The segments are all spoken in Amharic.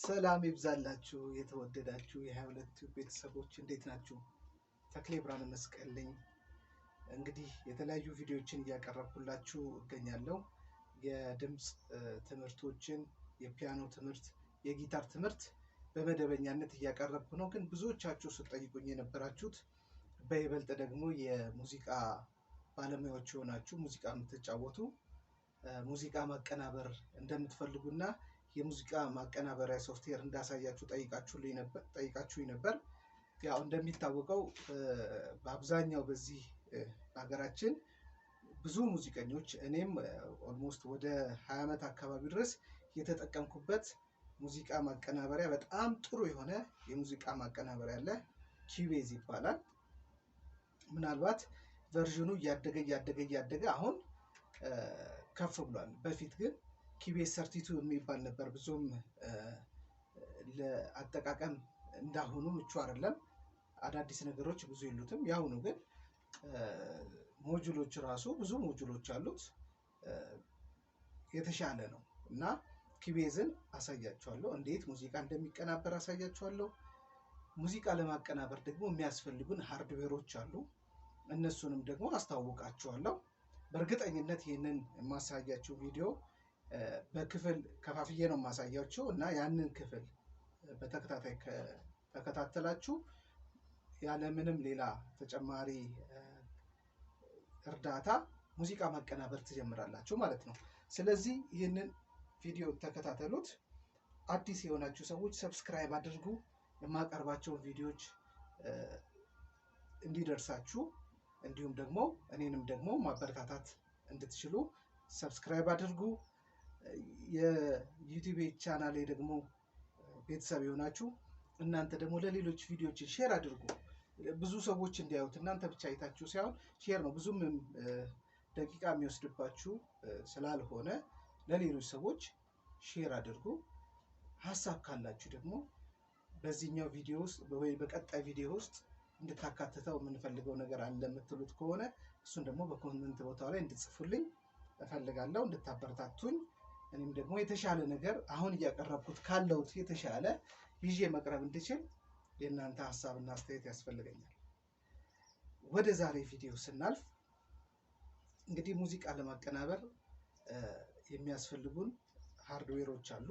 ሰላም ይብዛላችሁ የተወደዳችሁ የ22 ቤተሰቦች እንዴት ናችሁ? ተክሌ ብርሃነ መስቀል ነኝ። እንግዲህ የተለያዩ ቪዲዮዎችን እያቀረብኩላችሁ እገኛለሁ። የድምጽ ትምህርቶችን፣ የፒያኖ ትምህርት፣ የጊታር ትምህርት በመደበኛነት እያቀረብኩ ነው። ግን ብዙዎቻችሁ ስትጠይቁኝ የነበራችሁት በይበልጥ ደግሞ የሙዚቃ ባለሙያዎች የሆናችሁ ሙዚቃ የምትጫወቱ ሙዚቃ ማቀናበር እንደምትፈልጉና የሙዚቃ ማቀናበሪያ ሶፍትዌር እንዳሳያችሁ ጠይቃችሁኝ ነበር። ያው እንደሚታወቀው በአብዛኛው በዚህ ሀገራችን ብዙ ሙዚቀኞች እኔም ኦልሞስት ወደ 20 ዓመት አካባቢ ድረስ የተጠቀምኩበት ሙዚቃ ማቀናበሪያ በጣም ጥሩ የሆነ የሙዚቃ ማቀናበሪያ አለ። ኪዩቤዝ ይባላል። ምናልባት ቨርዥኑ እያደገ አሁን ከፍ ብሏል። በፊት ግን ኪቤስ 32 የሚባል ነበር። ብዙም ለአጠቃቀም እንዳሁኑ ምቹ አይደለም። አዳዲስ ነገሮች ብዙ የሉትም። ያሁኑ ግን ሞጁሎች ራሱ ብዙ ሞጁሎች አሉት፣ የተሻለ ነው እና ኪቤዝን አሳያችኋለሁ። እንዴት ሙዚቃ እንደሚቀናበር አሳያችኋለሁ። ሙዚቃ ለማቀናበር ደግሞ የሚያስፈልጉን ሃርድዌሮች አሉ። እነሱንም ደግሞ አስተዋውቃችኋለሁ። በእርግጠኝነት ይህንን የማሳያችሁ ቪዲዮ በክፍል ከፋፍዬ ነው የማሳያችሁ እና ያንን ክፍል በተከታታይ ከተከታተላችሁ ያለምንም ሌላ ተጨማሪ እርዳታ ሙዚቃ ማቀናበር ትጀምራላችሁ ማለት ነው። ስለዚህ ይህንን ቪዲዮ ተከታተሉት። አዲስ የሆናችሁ ሰዎች ሰብስክራይብ አድርጉ። የማቀርባቸውን ቪዲዮዎች እንዲደርሳችሁ እንዲሁም ደግሞ እኔንም ደግሞ ማበረታታት እንድትችሉ ሰብስክራይብ አድርጉ። የዩቲዩብ ቻናሌ ደግሞ ቤተሰብ የሆናችሁ እናንተ ደግሞ ለሌሎች ቪዲዮዎችን ሼር አድርጉ። ብዙ ሰዎች እንዲያዩት እናንተ ብቻ አይታችሁ ሳይሆን ሼር ነው። ብዙም ደቂቃ የሚወስድባችሁ ስላልሆነ ለሌሎች ሰዎች ሼር አድርጉ። ሀሳብ ካላችሁ ደግሞ በዚህኛው ቪዲዮ ውስጥ ወይ በቀጣይ ቪዲዮ ውስጥ እንድታካትተው የምንፈልገው ነገር አለ የምትሉት ከሆነ እሱን ደግሞ በኮሜንት ቦታው ላይ እንድትጽፉልኝ እፈልጋለሁ፣ እንድታበረታቱኝ። እኔም ደግሞ የተሻለ ነገር አሁን እያቀረብኩት ካለውት የተሻለ ይዤ መቅረብ እንድችል የእናንተ ሀሳብና አስተያየት ያስፈልገኛል። ወደ ዛሬ ቪዲዮ ስናልፍ እንግዲህ ሙዚቃ ለማቀናበር የሚያስፈልጉን ሃርድዌሮች አሉ።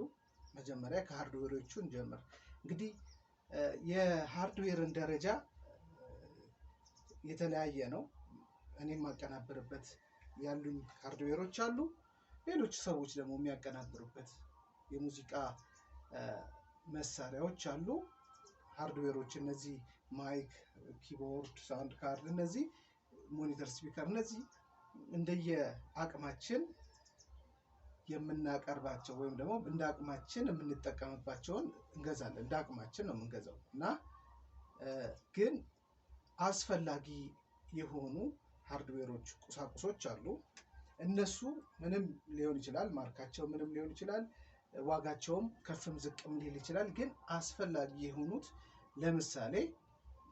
መጀመሪያ ከሃርድዌሮቹ እንጀምር። እንግዲህ የሃርድዌርን ደረጃ የተለያየ ነው። እኔም ማቀናበርበት ያሉኝ ሃርድዌሮች አሉ። ሌሎች ሰዎች ደግሞ የሚያቀናብሩበት የሙዚቃ መሳሪያዎች አሉ። ሃርድዌሮች እነዚህ ማይክ፣ ኪቦርድ፣ ሳውንድ ካርድ፣ እነዚህ ሞኒተር፣ ስፒከር፣ እነዚህ እንደየ አቅማችን የምናቀርባቸው ወይም ደግሞ እንደ አቅማችን የምንጠቀምባቸውን እንገዛለን። እንደ አቅማችን ነው የምንገዛው እና ግን አስፈላጊ የሆኑ ሃርድዌሮች ቁሳቁሶች አሉ። እነሱ ምንም ሊሆን ይችላል፣ ማርካቸው ምንም ሊሆን ይችላል፣ ዋጋቸውም ከፍም ዝቅም ሊል ይችላል። ግን አስፈላጊ የሆኑት ለምሳሌ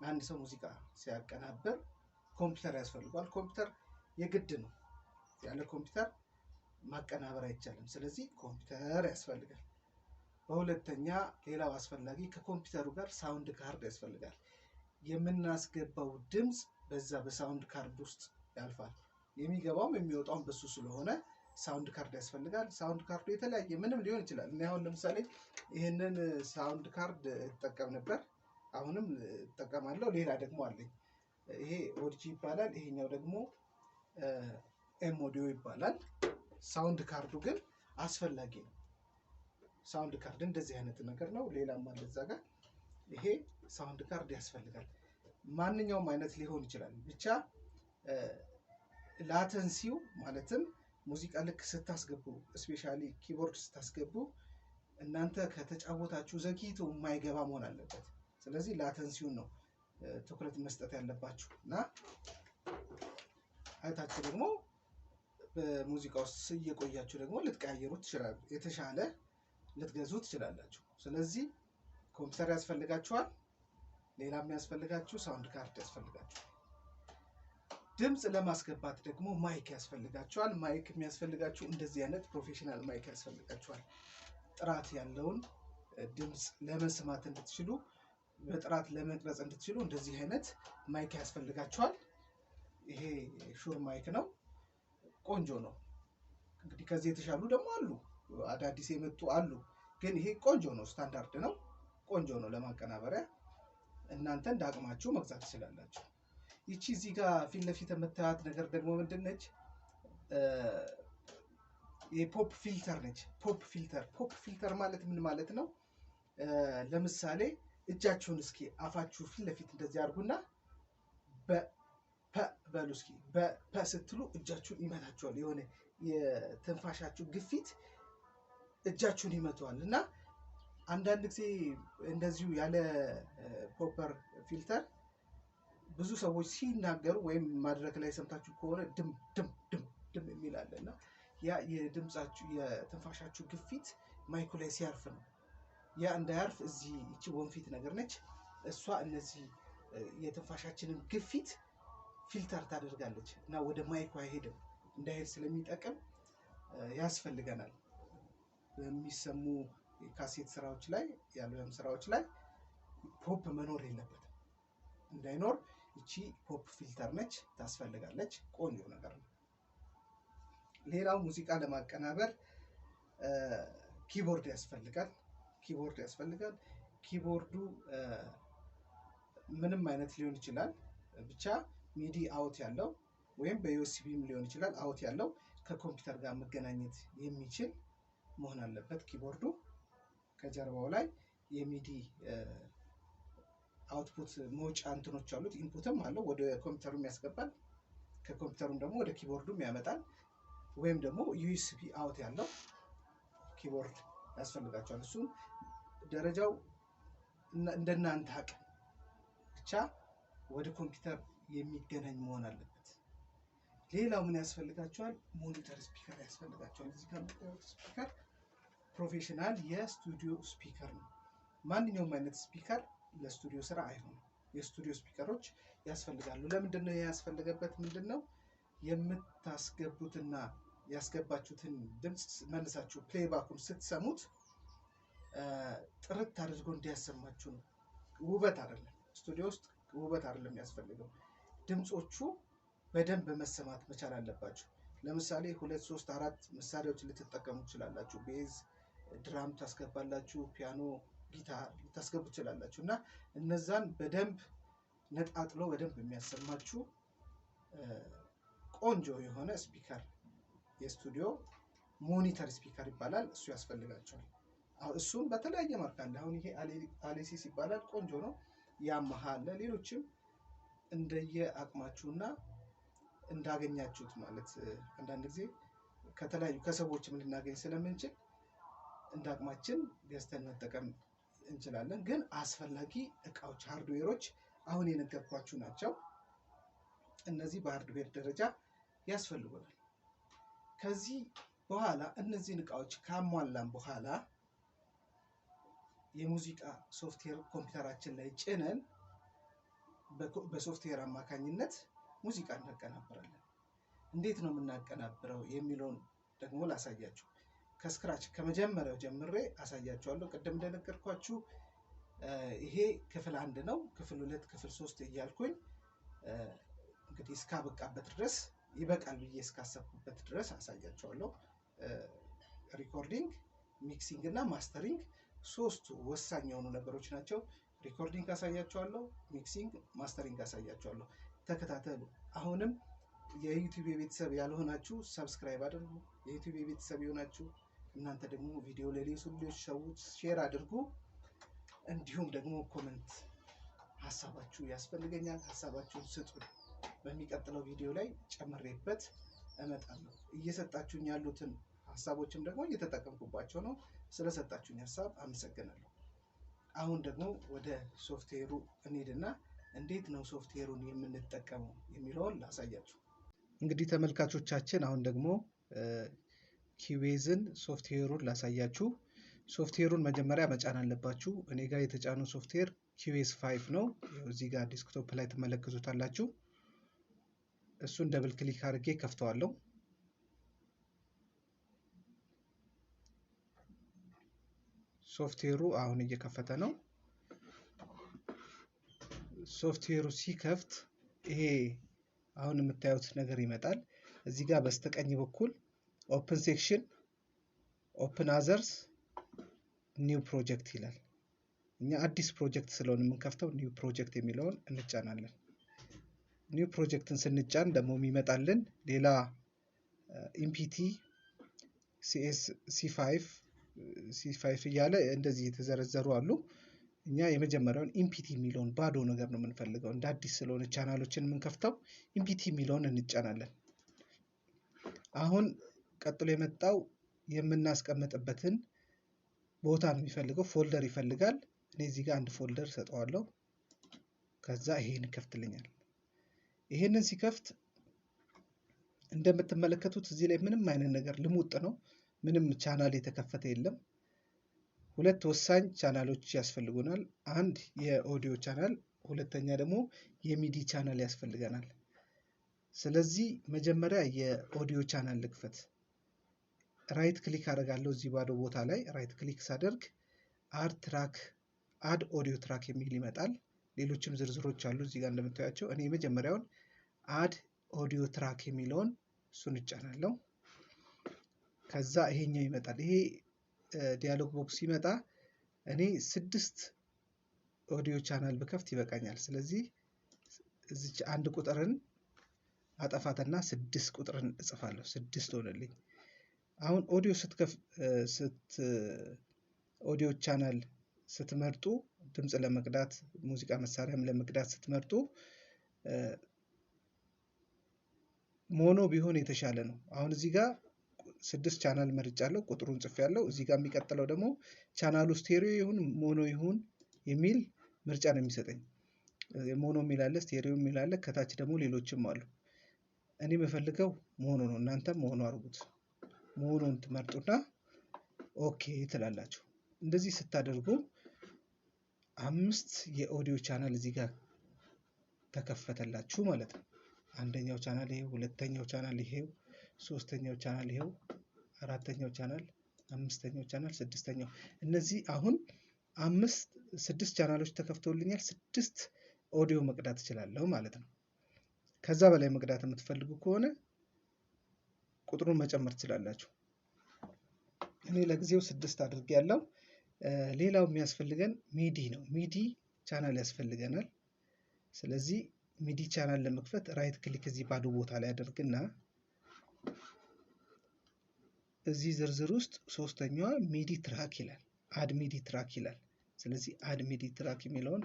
አንድ ሰው ሙዚቃ ሲያቀናብር ኮምፒውተር ያስፈልጋል። ኮምፒውተር የግድ ነው። ያለ ኮምፒውተር ማቀናበር አይቻልም። ስለዚህ ኮምፒውተር ያስፈልጋል። በሁለተኛ ሌላው አስፈላጊ ከኮምፒውተሩ ጋር ሳውንድ ካርድ ያስፈልጋል። የምናስገባው ድምፅ በዛ በሳውንድ ካርድ ውስጥ ያልፋል። የሚገባውም የሚወጣውም በሱ ስለሆነ ሳውንድ ካርድ ያስፈልጋል። ሳውንድ ካርዱ የተለያየ ምንም ሊሆን ይችላል። እኔ አሁን ለምሳሌ ይህንን ሳውንድ ካርድ እጠቀም ነበር፣ አሁንም እጠቀማለሁ። ሌላ ደግሞ አለኝ። ይሄ ኦዲጂ ይባላል። ይሄኛው ደግሞ ኤሞዲዮ ይባላል። ሳውንድ ካርዱ ግን አስፈላጊ ነው። ሳውንድ ካርድ እንደዚህ አይነት ነገር ነው። ሌላም አለ እዛ ጋር። ይሄ ሳውንድ ካርድ ያስፈልጋል። ማንኛውም አይነት ሊሆን ይችላል። ብቻ ላተንሲው ማለትም ሙዚቃ ልክ ስታስገቡ ስፔሻሊ ኪቦርድ ስታስገቡ እናንተ ከተጫወታችሁ ዘግይቶ የማይገባ መሆን አለበት። ስለዚህ ላተንሲውን ነው ትኩረት መስጠት ያለባችሁ እና አይታችሁ ደግሞ በሙዚቃ ውስጥ እየቆያችሁ ደግሞ ልትቀያየሩት ትችላላችሁ፣ የተሻለ ልትገዙ ትችላላችሁ። ስለዚህ ኮምፒውተር ያስፈልጋችኋል። ሌላ የሚያስፈልጋችሁ ሳውንድ ካርድ ያስፈልጋችኋል። ድምጽ ለማስገባት ደግሞ ማይክ ያስፈልጋችኋል። ማይክ የሚያስፈልጋችሁ እንደዚህ አይነት ፕሮፌሽናል ማይክ ያስፈልጋችኋል። ጥራት ያለውን ድምጽ ለመስማት እንድትችሉ በጥራት ለመቅረጽ እንድትችሉ እንደዚህ አይነት ማይክ ያስፈልጋችኋል። ይሄ ሹር ማይክ ነው፣ ቆንጆ ነው። እንግዲህ ከዚህ የተሻሉ ደግሞ አሉ፣ አዳዲስ የመጡ አሉ። ግን ይሄ ቆንጆ ነው፣ ስታንዳርድ ነው፣ ቆንጆ ነው ለማቀናበሪያ። እናንተ እንደ አቅማችሁ መግዛት ትችላላችሁ። ይቺ እዚህ ጋር ፊት ለፊት የምታዩት ነገር ደግሞ ምንድን ነች? የፖፕ ፊልተር ነች። ፖፕ ፊልተር ማለት ምን ማለት ነው? ለምሳሌ እጃችሁን እስኪ አፋችሁ ፊት ለፊት እንደዚህ አድርጉና በፐ በሉ እስኪ። በፐ ስትሉ እጃችሁን ይመታችኋል። የሆነ የትንፋሻችሁ ግፊት እጃችሁን ይመተዋል። እና አንዳንድ ጊዜ እንደዚሁ ያለ ፖፐር ፊልተር ብዙ ሰዎች ሲናገሩ ወይም መድረክ ላይ ሰምታችሁ ከሆነ ድም ድም ድም ድም የሚል አለ እና ያ የድምጻችሁ የትንፋሻችሁ ግፊት ማይኩ ላይ ሲያርፍ ነው። ያ እንዳያርፍ እዚህ እቺ ወንፊት ነገር ነች። እሷ እነዚህ የትንፋሻችንን ግፊት ፊልተር ታደርጋለች እና ወደ ማይኩ አይሄድም። እንዳይሄድ ስለሚጠቅም ያስፈልገናል። በሚሰሙ ካሴት ስራዎች ላይ የአልበም ስራዎች ላይ ፖፕ መኖር የለበትም። እንዳይኖር እቺ ፖፕ ፊልተር ነች፣ ታስፈልጋለች። ቆንጆ ነገር ነው። ሌላው ሙዚቃ ለማቀናበር ኪቦርድ ያስፈልጋል። ኪቦርዱ ምንም አይነት ሊሆን ይችላል፣ ብቻ ሚዲ አውት ያለው ወይም በዩኤስቢም ሊሆን ይችላል። አውት ያለው ከኮምፒውተር ጋር መገናኘት የሚችል መሆን አለበት ኪቦርዱ። ከጀርባው ላይ የሚዲ አውትፑት መውጫ እንትኖች አሉት። ኢንፑትም አለው፣ ወደ ኮምፒውተሩም ያስገባል፣ ከኮምፒውተሩም ደግሞ ወደ ኪቦርዱም ያመጣል። ወይም ደግሞ ዩኤስቢ አውት ያለው ኪቦርድ ያስፈልጋቸዋል። እሱም ደረጃው እንደናንተ አቅም ብቻ ወደ ኮምፒውተር የሚገናኝ መሆን አለበት። ሌላው ምን ያስፈልጋቸዋል? ሞኒተር ስፒከር ያስፈልጋቸዋል። እዚህ ጋር ስፒከር ፕሮፌሽናል የስቱዲዮ ስፒከር ነው። ማንኛውም አይነት ስፒከር ለስቱዲዮ ስራ አይሆንም። የስቱዲዮ ስፒከሮች ያስፈልጋሉ። ለምንድን ነው ያስፈልገበት? ምንድን ነው የምታስገቡትና ያስገባችሁትን ድምፅ መልሳችሁ ፕሌይባኩን ስትሰሙት ጥርት አድርጎ እንዲያሰማችሁ ነው። ውበት አይደለም፣ ስቱዲዮ ውስጥ ውበት አይደለም ያስፈልገው። ድምፆቹ በደንብ መሰማት መቻል አለባችሁ። ለምሳሌ 2 3 4 መሳሪያዎች ልትጠቀሙ ትችላላችሁ። ቤዝ፣ ድራም ታስገባላችሁ፣ ፒያኖ፣ ጊታር ልታስገቡ ትችላላችሁ እና እነዛን በደንብ ነጣጥሎ በደንብ የሚያሰማችሁ ቆንጆ የሆነ ስፒከር የስቱዲዮ ሞኒተር ስፒከር ይባላል። እሱ ያስፈልጋቸዋል። እሱም በተለያየ ማርክ አለ። አሁን ይሄ አሌሲስ ይባላል፣ ቆንጆ ነው። ያማሃ አለ። ሌሎችም እንደየ አቅማችሁና እንዳገኛችሁት ማለት አንዳንድ ጊዜ ከተለያዩ ከሰዎችም ልናገኝ ስለምንችል እንደ አቅማችን ገዝተን መጠቀም እንችላለን። ግን አስፈላጊ እቃዎች ሃርድዌሮች አሁን የነገርኳችሁ ናቸው። እነዚህ በሃርድዌር ደረጃ ያስፈልጉናል። ከዚህ በኋላ እነዚህን እቃዎች ካሟላን በኋላ የሙዚቃ ሶፍትዌር ኮምፒውተራችን ላይ ጭነን በሶፍትዌር አማካኝነት ሙዚቃ እናቀናብራለን። እንዴት ነው የምናቀናብረው የሚለውን ደግሞ ላሳያችሁ። ከስክራች ከመጀመሪያው ጀምሬ አሳያችኋለሁ። ቅድም እንደነገርኳችሁ ይሄ ክፍል 1 ነው። ክፍል 2፣ ክፍል 3 እያልኩኝ እንግዲህ እስካበቃበት ድረስ ይበቃል ብዬ እስካሰብኩበት ድረስ አሳያችኋለሁ። ሪኮርዲንግ፣ ሚክሲንግ እና ማስተሪንግ ሶስቱ ወሳኝ የሆኑ ነገሮች ናቸው። ሪኮርዲንግ አሳያችኋለሁ፣ ሚክሲንግ፣ ማስተሪንግ አሳያችኋለሁ። ተከታተሉ። አሁንም የዩቲዩብ ቤተሰብ ያልሆናችሁ ሰብስክራይብ አድርጉ። የዩቲዩብ ቤተሰብ የሆናችሁ እናንተ ደግሞ ቪዲዮ ለሌሎች ሰዎች ሼር አድርጉ። እንዲሁም ደግሞ ኮሜንት ሀሳባችሁ ያስፈልገኛል፣ ሀሳባችሁን ስጡ። በሚቀጥለው ቪዲዮ ላይ ጨምሬበት እመጣለሁ። እየሰጣችሁኝ ያሉትን ሀሳቦችም ደግሞ እየተጠቀምኩባቸው ነው። ስለሰጣችሁኝ ሀሳብ አመሰግናለሁ። አሁን ደግሞ ወደ ሶፍትዌሩ እንሂድና እንዴት ነው ሶፍትዌሩን የምንጠቀመው የሚለውን ላሳያችሁ። እንግዲህ ተመልካቾቻችን አሁን ደግሞ ኪዩቤዝን ሶፍትዌሩን ላሳያችሁ። ሶፍትዌሩን መጀመሪያ መጫን አለባችሁ። እኔ ጋር የተጫነው ሶፍትዌር ኪዩቤዝ 5 ነው። እዚህ ጋር ዲስክቶፕ ላይ ትመለከቱታላችሁ። እሱን ደብል ክሊክ አድርጌ ከፍተዋለሁ። ሶፍትዌሩ አሁን እየከፈተ ነው። ሶፍትዌሩ ሲከፍት ይሄ አሁን የምታዩት ነገር ይመጣል። እዚህ ጋር በስተቀኝ በኩል ኦፕን ሴክሽን፣ ኦፕን አዘርስ፣ ኒው ፕሮጀክት ይላል። እኛ አዲስ ፕሮጀክት ስለሆነ የምንከፍተው ኒው ፕሮጀክት የሚለውን እንጫናለን። ኒው ፕሮጀክትን ስንጫን ደግሞ የሚመጣልን ሌላ ኢምፒቲ ሲኤስ ሲ5 እያለ እንደዚህ የተዘረዘሩ አሉ። እኛ የመጀመሪያውን ኢምፒቲ የሚለውን ባዶ ነገር ነው የምንፈልገው። እንደ አዲስ ስለሆነ ቻናሎችን የምንከፍተው ኢምፒቲ የሚለውን እንጫናለን። አሁን ቀጥሎ የመጣው የምናስቀምጥበትን ቦታ ነው የሚፈልገው። ፎልደር ይፈልጋል። እኔ እዚህ ጋር አንድ ፎልደር ሰጠዋለሁ። ከዛ ይሄን ይከፍትልኛል። ይሄንን ሲከፍት እንደምትመለከቱት እዚህ ላይ ምንም አይነት ነገር ልሙጥ ነው። ምንም ቻናል የተከፈተ የለም። ሁለት ወሳኝ ቻናሎች ያስፈልጉናል። አንድ የኦዲዮ ቻናል፣ ሁለተኛ ደግሞ የሚዲ ቻናል ያስፈልገናል። ስለዚህ መጀመሪያ የኦዲዮ ቻናል ልክፈት። ራይት ክሊክ አደርጋለሁ። እዚህ ባዶ ቦታ ላይ ራይት ክሊክ ሳደርግ አድ ኦዲዮ ትራክ የሚል ይመጣል። ሌሎችም ዝርዝሮች አሉ እዚህ ጋር እንደምታያቸው። እኔ የመጀመሪያውን አድ ኦዲዮ ትራክ የሚለውን እሱን እጫናለሁ። ከዛ ይሄኛው ይመጣል። ይሄ ዲያሎግ ቦክስ ሲመጣ እኔ 6 ኦዲዮ ቻናል ብከፍት ይበቃኛል። ስለዚህ እዚች አንድ ቁጥርን አጠፋትና 6 ቁጥርን እጽፋለሁ። 6 ሆነልኝ። አሁን ኦዲዮ ቻናል ስትመርጡ ድምጽ ለመቅዳት ሙዚቃ መሳሪያም ለመቅዳት ስትመርጡ ሞኖ ቢሆን የተሻለ ነው። አሁን እዚህ ጋር 6 ቻናል መርጫለሁ፣ ቁጥሩን ጽፌያለሁ። እዚህ ጋር የሚቀጥለው ደግሞ ቻናሉ ስቴሪዮ ይሁን ሞኖ ይሁን የሚል ምርጫ ነው የሚሰጠኝ። ሞኖ የሚል አለ፣ ስቴሪዮ የሚል አለ፣ ከታች ደግሞ ሌሎችም አሉ። እኔ የምፈልገው ሞኖ ነው። እናንተም ሞኖ አድርጉት። ሞኖን ትመርጡና ኦኬ ትላላችሁ። እንደዚህ ስታደርጉ 5 የኦዲዮ ቻናል እዚህ ጋር ተከፈተላችሁ ማለት ነው። አንደኛው ቻናል ይሄው፣ ሁለተኛው ቻናል ይሄው፣ ሶስተኛው ቻናል ይሄው፣ አራተኛው ቻናል፣ አምስተኛው ቻናል፣ ስድስተኛው። እነዚህ አሁን 6 ቻናሎች ተከፍተውልኛል። 6 ኦዲዮ መቅዳት እችላለሁ ማለት ነው። ከዛ በላይ መቅዳት የምትፈልጉ ከሆነ ቁጥሩን መጨመር ትችላላችሁ። እኔ ለጊዜው 6 አድርጌያለሁ። ሌላው የሚያስፈልገን ሚዲ ነው። ሚዲ ቻናል ያስፈልገናል። ስለዚህ ሚዲ ቻናል ለመክፈት ራይት ክሊክ እዚህ ባዶ ቦታ ላይ አደርግና እዚህ ዝርዝር ውስጥ ሶስተኛዋ ሚዲ ትራክ ይላል፣ አድ ሚዲ ትራክ ይላል። ስለዚህ አድ ሚዲ ትራክ የሚለውን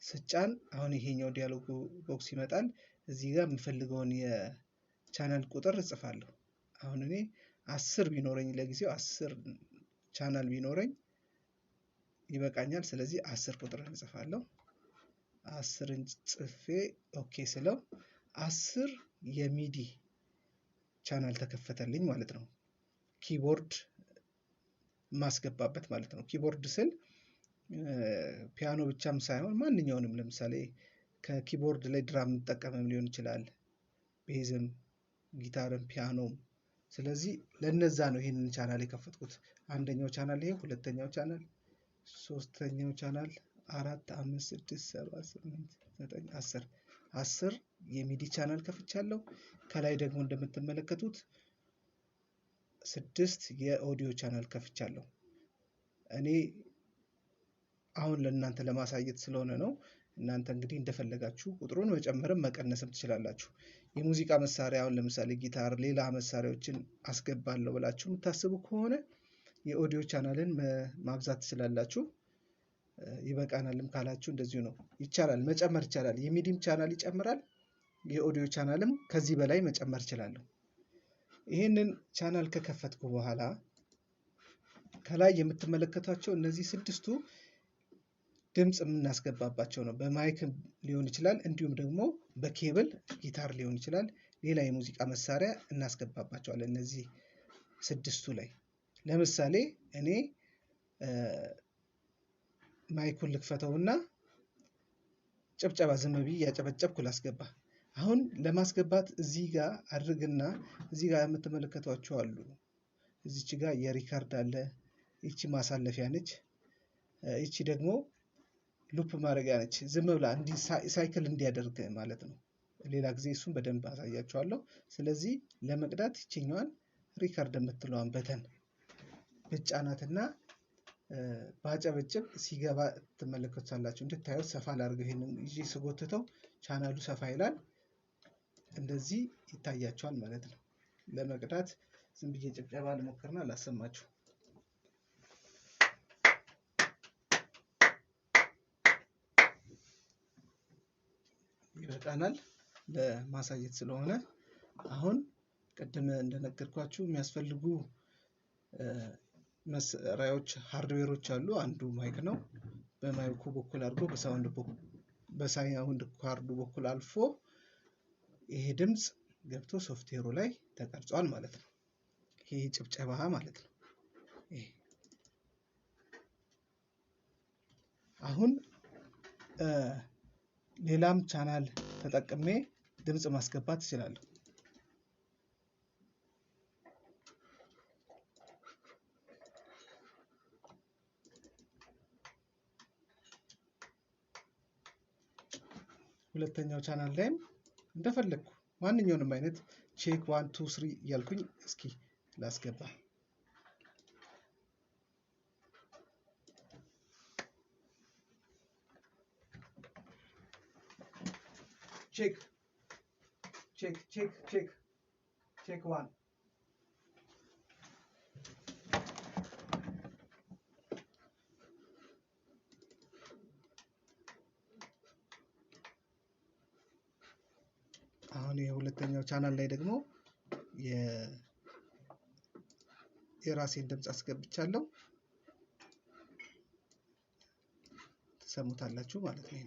ስጫን አሁን ይሄኛው ዲያሎግ ቦክስ ይመጣል። እዚህ ጋር የምፈልገውን የቻናል ቁጥር እጽፋለሁ። አሁን እኔ 10 ቢኖረኝ ለጊዜው 10 ቻናል ቢኖረኝ ይበቃኛል። ስለዚህ 10 ቁጥርን እጽፋለሁ። 10ን ጽፌ ኦኬ ስለው 10 የሚዲ ቻናል ተከፈተልኝ ማለት ነው። ኪቦርድ ማስገባበት ማለት ነው። ኪቦርድ ስል ፒያኖ ብቻም ሳይሆን ማንኛውንም፣ ለምሳሌ ከኪቦርድ ላይ ድራም መጠቀምም ሊሆን ይችላል፣ ቤዝም፣ ጊታርም፣ ፒያኖም። ስለዚህ ለነዛ ነው ይሄንን ቻናል የከፈትኩት። አንደኛው ቻናል ይሄ፣ ሁለተኛው ቻናል፣ ሶስተኛው ቻናል፣ 4 5 6 7 8 9 10 የሚዲ ቻናል ከፍቻለሁ። ከላይ ደግሞ እንደምትመለከቱት 6 የኦዲዮ ቻናል ከፍቻለሁ። እኔ አሁን ለእናንተ ለማሳየት ስለሆነ ነው። እናንተ እንግዲህ እንደፈለጋችሁ ቁጥሩን መጨመርም መቀነስም ትችላላችሁ። የሙዚቃ መሳሪያ አሁን ለምሳሌ ጊታር፣ ሌላ መሳሪያዎችን አስገባለሁ ብላችሁ የምታስቡ ከሆነ የኦዲዮ ቻናልን ማብዛት ትችላላችሁ። ይበቃናልም ካላችሁ እንደዚሁ ነው፣ ይቻላል፣ መጨመር ይቻላል። የሚዲም ቻናል ይጨምራል፣ የኦዲዮ ቻናልም ከዚህ በላይ መጨመር እችላለሁ። ይህንን ቻናል ከከፈትኩ በኋላ ከላይ የምትመለከቷቸው እነዚህ 6ቱ ድምጽ የምናስገባባቸው ነው። በማይክ ሊሆን ይችላል፣ እንዲሁም ደግሞ በኬብል ጊታር ሊሆን ይችላል። ሌላ የሙዚቃ መሳሪያ እናስገባባቸዋለን እነዚህ 6ቱ ላይ። ለምሳሌ እኔ ማይኩን ልክፈተውና ጭብጨባ ዝም ብዬ ያጨበጨብኩ ላስገባ። አሁን ለማስገባት እዚህ ጋር አድርግና እዚህ ጋር የምትመለከቷቸው አሉ። እዚች ጋር የሪካርድ አለ። ይቺ ማሳለፊያ ነች። እቺ ደግሞ ሉፕ ማድረጊያ ነች። ዝም ብላ እንዲ ሳይክል እንዲያደርግ ማለት ነው። ሌላ ጊዜ እሱን በደንብ አሳያችኋለሁ። ስለዚህ ለመቅዳት ይችኛዋን ሪከርድ የምትለዋን በተን ብጫናትና ባጨበጭብ ሲገባ ትመለከታላችሁ። እንድታዩት ሰፋ ላድርገው። ይሄንን ይዤ ስጎትተው ቻናሉ ሰፋ ይላል። እንደዚህ ይታያችኋል ማለት ነው። ለመቅዳት ዝም ብዬ ጭብጨባ ልሞክርና ላሰማችሁ። ይበቃናል ለማሳየት ስለሆነ። አሁን ቅድም እንደነገርኳችሁ የሚያስፈልጉ መሳሪያዎች ሃርድዌሮች አሉ። አንዱ ማይክ ነው። በማይኩ በኩል አድርጎ በሳውንድ ካርዱ በኩል አልፎ ይሄ ድምጽ ገብቶ ሶፍትዌሩ ላይ ተቀርጿል ማለት ነው። ይሄ ጭብጨባ ማለት ነው። አሁን ሌላም ቻናል ተጠቅሜ ድምጽ ማስገባት እችላለሁ። ሁለተኛው ቻናል ላይም እንደፈለኩ ማንኛውንም አይነት ቼክ 1 2 3 እያልኩኝ እስኪ ላስገባ። ቼክ ቼክ ቼክ ቼክ ቼክ 1 አሁን የሁለተኛው ቻናል ላይ ደግሞ የራሴን ድምጽ አስገብቻለሁ። ተሰሙታላችሁ ማለት ነው።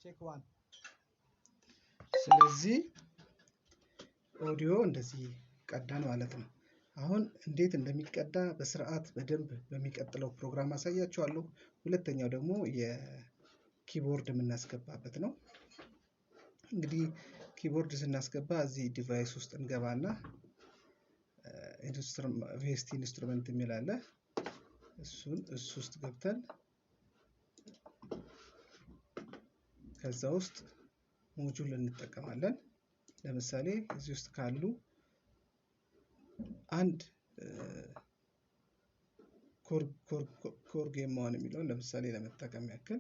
ቼክ 1 ስለዚህ ኦዲዮ እንደዚህ ቀዳን ማለት ነው። አሁን እንዴት እንደሚቀዳ በስርዓት በደንብ በሚቀጥለው ፕሮግራም አሳያችኋለሁ። ሁለተኛው ደግሞ የኪቦርድ የምናስገባበት ነው። እንግዲህ ኪቦርድ ስናስገባ እዚህ ዲቫይስ ውስጥ እንገባና ቬስት ኢንስትሩመንት የሚል አለ። እሱ ውስጥ ገብተን ከዛ ውስጥ ሞጁል እንጠቀማለን። ለምሳሌ እዚህ ውስጥ ካሉ አንድ ኮርጌም ማን የሚለውን ለምሳሌ ለመጠቀም ያክል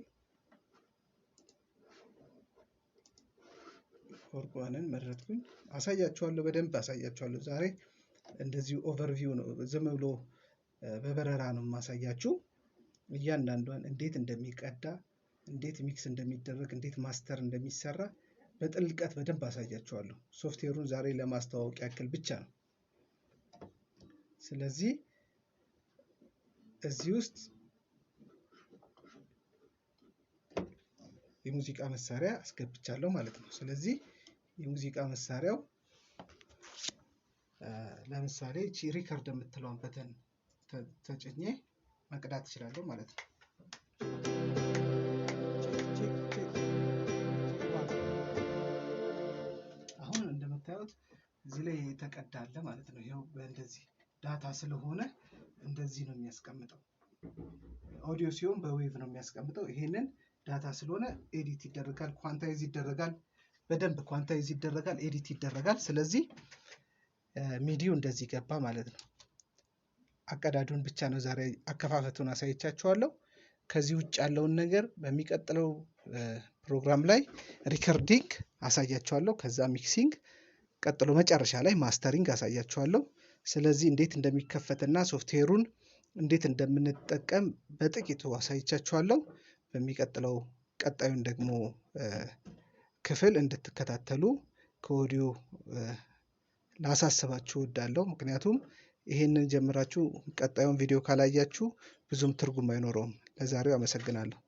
ኮርጓንን መረጥኩኝ። አሳያችኋለሁ፣ በደንብ አሳያችኋለሁ። ዛሬ እንደዚሁ ኦቨርቪው ነው፣ ዝም ብሎ በበረራ ነው ማሳያችሁ። እያንዳንዷን እንዴት እንደሚቀዳ፣ እንዴት ሚክስ እንደሚደረግ፣ እንዴት ማስተር እንደሚሰራ በጥልቀት በደንብ አሳያችኋለሁ። ሶፍትዌሩን ዛሬ ለማስተዋወቅ ያክል ብቻ ነው። ስለዚህ እዚህ ውስጥ የሙዚቃ መሳሪያ አስገብቻለሁ ማለት ነው። ስለዚህ የሙዚቃ መሳሪያው ለምሳሌ እቺ ሪከርድ የምትለውን በተን ተጭኜ መቅዳት እችላለሁ ማለት ነው። አሁን እንደምታዩት እዚህ ላይ ተቀዳለ ማለት ነው። ይሄው በእንደዚህ ዳታ ስለሆነ እንደዚህ ነው የሚያስቀምጠው። ኦዲዮ ሲሆን በዌቭ ነው የሚያስቀምጠው። ይሄንን ዳታ ስለሆነ ኤዲት ይደረጋል፣ ኳንታይዝ ይደረጋል፣ በደንብ ኳንታይዝ ይደረጋል፣ ኤዲት ይደረጋል። ስለዚህ ሚዲው እንደዚህ ገባ ማለት ነው። አቀዳዱን ብቻ ነው ዛሬ አከፋፈቱን አሳይቻችኋለሁ። ከዚህ ውጭ ያለውን ነገር በሚቀጥለው ፕሮግራም ላይ ሪከርዲንግ አሳያችኋለሁ። ከዛ ሚክሲንግ፣ ቀጥሎ መጨረሻ ላይ ማስተሪንግ አሳያችኋለሁ። ስለዚህ እንዴት እንደሚከፈትና ሶፍትዌሩን እንዴት እንደምንጠቀም በጥቂቱ አሳይቻችኋለሁ። በሚቀጥለው ቀጣዩን ደግሞ ክፍል እንድትከታተሉ ከወዲሁ ላሳስባችሁ እወዳለሁ። ምክንያቱም ይሄንን ጀምራችሁ ቀጣዩን ቪዲዮ ካላያችሁ ብዙም ትርጉም አይኖረውም። ለዛሬው አመሰግናለሁ።